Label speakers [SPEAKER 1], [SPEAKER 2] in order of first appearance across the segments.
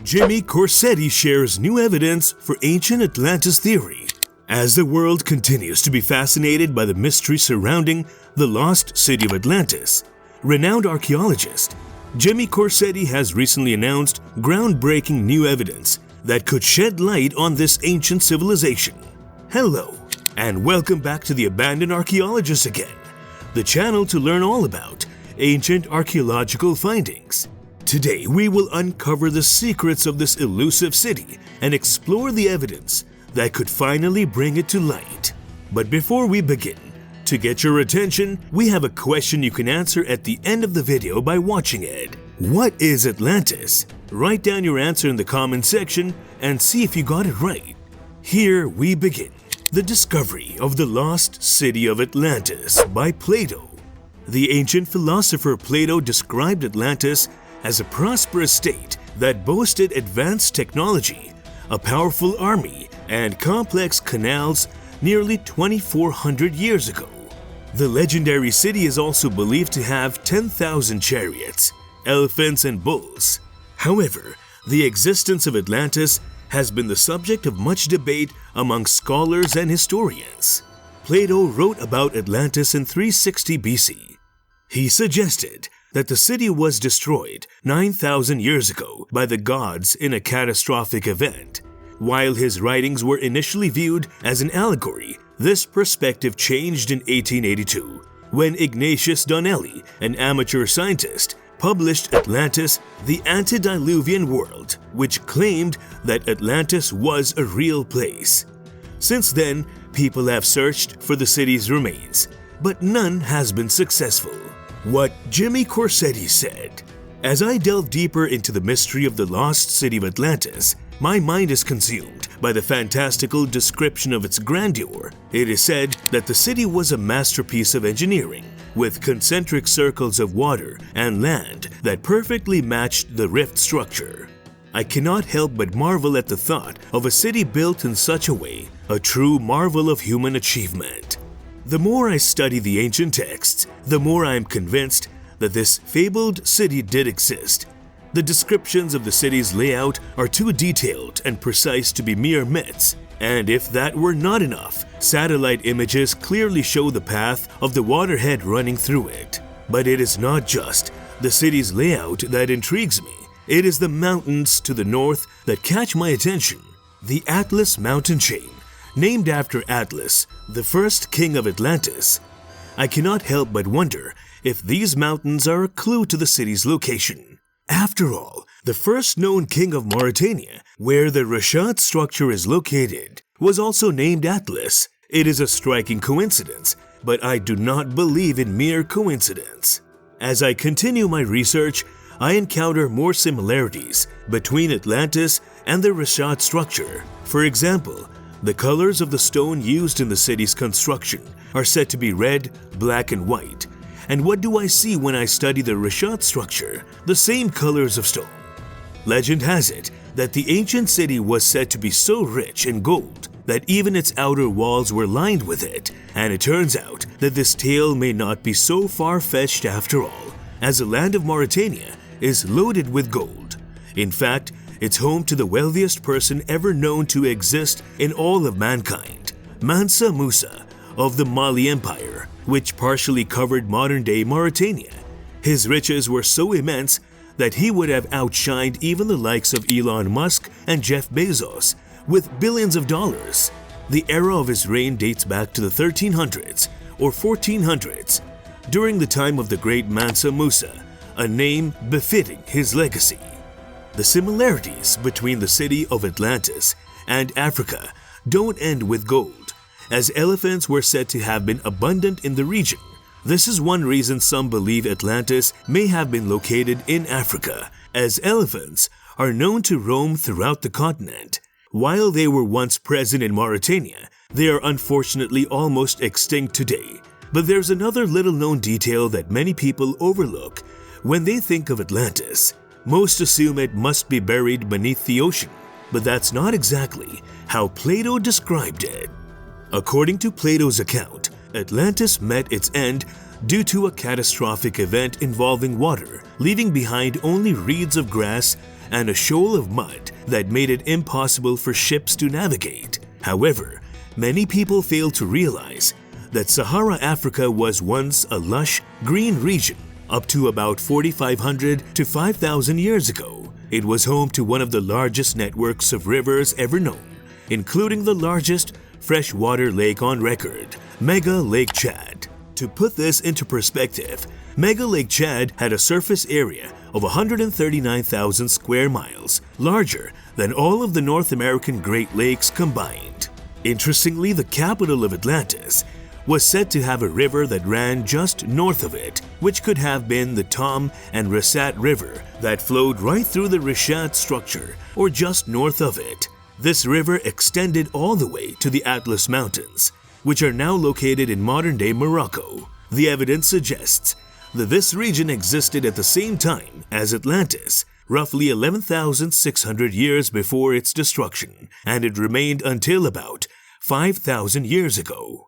[SPEAKER 1] Jimmy Corsetti shares new evidence for ancient Atlantis theory. As the world continues to be fascinated by the mystery surrounding the lost city of Atlantis, renowned archaeologist Jimmy Corsetti has recently announced groundbreaking new evidence that could shed light on this ancient civilization. Hello, and welcome back to the Abandoned Archaeologist again, the channel to learn all about ancient archaeological findings. Today, we will uncover the secrets of this elusive city and explore the evidence that could finally bring it to light. But before we begin, to get your attention, we have a question you can answer at the end of the video by watching it. What is Atlantis? Write down your answer in the comment section and see if you got it right. Here we begin. The discovery of the lost city of Atlantis by Plato. The ancient philosopher Plato described Atlantis as a prosperous state that boasted advanced technology, a powerful army, and complex canals nearly 2,400 years ago. The legendary city is also believed to have 10,000 chariots, elephants, and bulls. However, the existence of Atlantis has been the subject of much debate among scholars and historians. Plato wrote about Atlantis in 360 BC. He suggested that the city was destroyed 9,000 years ago by the gods in a catastrophic event. While his writings were initially viewed as an allegory, this perspective changed in 1882 when Ignatius Donnelly, an amateur scientist, published Atlantis, the Antediluvian World, which claimed that Atlantis was a real place. Since then, people have searched for the city's remains, but none has been successful. What Jimmy Corsetti said. As I delve deeper into the mystery of the lost city of Atlantis, my mind is consumed by the fantastical description of its grandeur. It is said that the city was a masterpiece of engineering, with concentric circles of water and land that perfectly matched the rift structure. I cannot help but marvel at the thought of a city built in such a way, a true marvel of human achievement. The more I study the ancient texts, the more I am convinced that this fabled city did exist. The descriptions of the city's layout are too detailed and precise to be mere myths, and if that were not enough, satellite images clearly show the path of the waterhead running through it. But it is not just the city's layout that intrigues me. It is the mountains to the north that catch my attention. The Atlas mountain chain, named after Atlas, the first king of Atlantis. I cannot help but wonder if these mountains are a clue to the city's location. After all, the first known king of Mauritania, where the Rashad structure is located, was also named Atlas. It is a striking coincidence, but I do not believe in mere coincidence. As I continue my research, I encounter more similarities between Atlantis and the Rashad structure. For example, the colors of the stone used in the city's construction are said to be red, black, and white. And what do I see when I study the Rashad structure? The same colors of stone. Legend has it that the ancient city was said to be so rich in gold that even its outer walls were lined with it. And it turns out that this tale may not be so far-fetched after all, as the land of Mauritania is loaded with gold. In fact, it's home to the wealthiest person ever known to exist in all of mankind, Mansa Musa of the Mali Empire, which partially covered modern-day Mauritania. His riches were so immense that he would have outshined even the likes of Elon Musk and Jeff Bezos, with billions of dollars. The era of his reign dates back to the 1300s or 1400s, during the time of the great Mansa Musa, a name befitting his legacy. The similarities between the city of Atlantis and Africa don't end with gold, as elephants were said to have been abundant in the region. This is one reason some believe Atlantis may have been located in Africa, as elephants are known to roam throughout the continent. While they were once present in Mauritania, they are unfortunately almost extinct today. But there's another little-known detail that many people overlook when they think of Atlantis. Most assume it must be buried beneath the ocean, but that's not exactly how Plato described it. According to Plato's account, Atlantis met its end due to a catastrophic event involving water, leaving behind only reeds of grass and a shoal of mud that made it impossible for ships to navigate. However, many people fail to realize that Sahara Africa was once a lush, green region up to about 4,500 to 5,000 years ago. It was home to one of the largest networks of rivers ever known, including the largest freshwater lake on record, Mega Lake Chad. To put this into perspective, Mega Lake Chad had a surface area of 139,000 square miles, larger than all of the North American Great Lakes combined. Interestingly, the capital of Atlantis was said to have a river that ran just north of it, which could have been the Tom and Resat River that flowed right through the Reshat structure or just north of it. This river extended all the way to the Atlas Mountains, which are now located in modern-day Morocco. The evidence suggests that this region existed at the same time as Atlantis, roughly 11,600 years before its destruction, and it remained until about 5,000 years ago.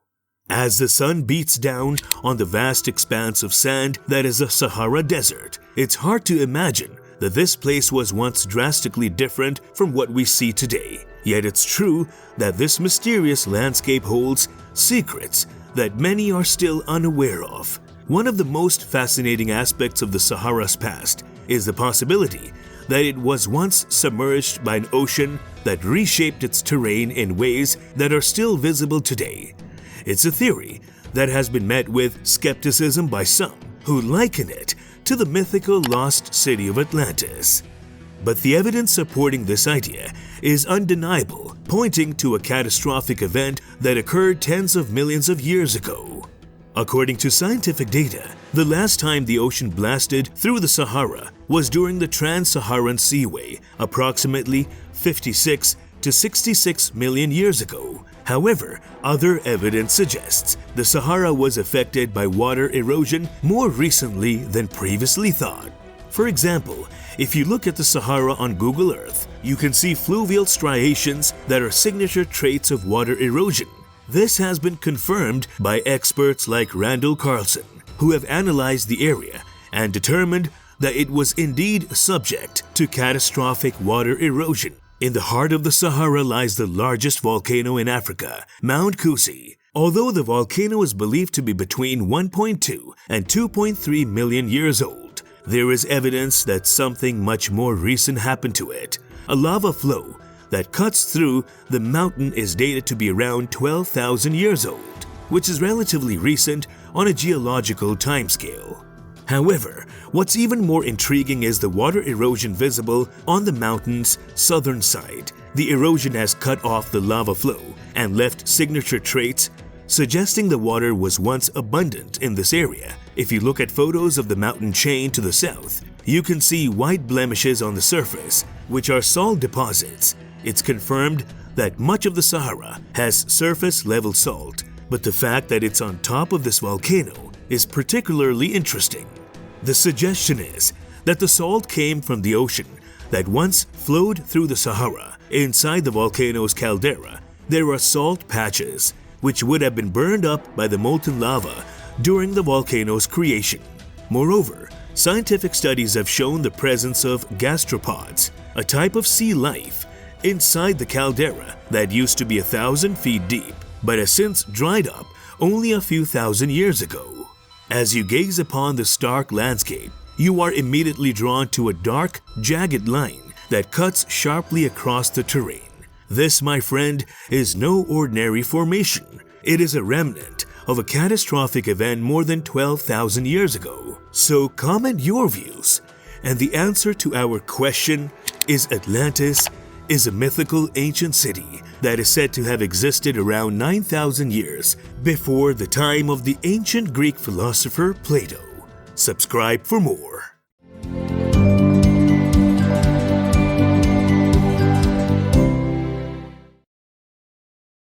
[SPEAKER 1] As the sun beats down on the vast expanse of sand that is the Sahara Desert, it's hard to imagine that this place was once drastically different from what we see today. Yet it's true that this mysterious landscape holds secrets that many are still unaware of. One of the most fascinating aspects of the Sahara's past is the possibility that it was once submerged by an ocean that reshaped its terrain in ways that are still visible today. It's a theory that has been met with skepticism by some, who liken it to the mythical lost city of Atlantis. But the evidence supporting this idea is undeniable, pointing to a catastrophic event that occurred tens of millions of years ago. According to scientific data, the last time the ocean blasted through the Sahara was during the Trans-Saharan Seaway, approximately 56 to 66 million years ago. However, other evidence suggests the Sahara was affected by water erosion more recently than previously thought. For example, if you look at the Sahara on Google Earth, you can see fluvial striations that are signature traits of water erosion. This has been confirmed by experts like Randall Carlson, who have analyzed the area and determined that it was indeed subject to catastrophic water erosion. In the heart of the Sahara lies the largest volcano in Africa, Mount Kusi. Although the volcano is believed to be between 1.2 and 2.3 million years old, there is evidence that something much more recent happened to it. A lava flow that cuts through the mountain is dated to be around 12,000 years old, which is relatively recent on a geological timescale. However, what's even more intriguing is the water erosion visible on the mountain's southern side. The erosion has cut off the lava flow and left signature traits, suggesting the water was once abundant in this area. If you look at photos of the mountain chain to the south, you can see white blemishes on the surface, which are salt deposits. It's confirmed that much of the Sahara has surface-level salt, but the fact that it's on top of this volcano is particularly interesting. The suggestion is that the salt came from the ocean that once flowed through the Sahara. Inside the volcano's caldera, there are salt patches, which would have been burned up by the molten lava during the volcano's creation. Moreover, scientific studies have shown the presence of gastropods, a type of sea life, inside the caldera that used to be 1,000 feet deep, but has since dried up only a few thousand years ago. As you gaze upon the stark landscape, you are immediately drawn to a dark, jagged line that cuts sharply across the terrain. This, my friend, is no ordinary formation. It is a remnant of a catastrophic event more than 12,000 years ago. So comment your views. And the answer to our question, is Atlantis a mythical ancient city that is said to have existed around 9,000 years before the time of the ancient Greek philosopher Plato. Subscribe for more.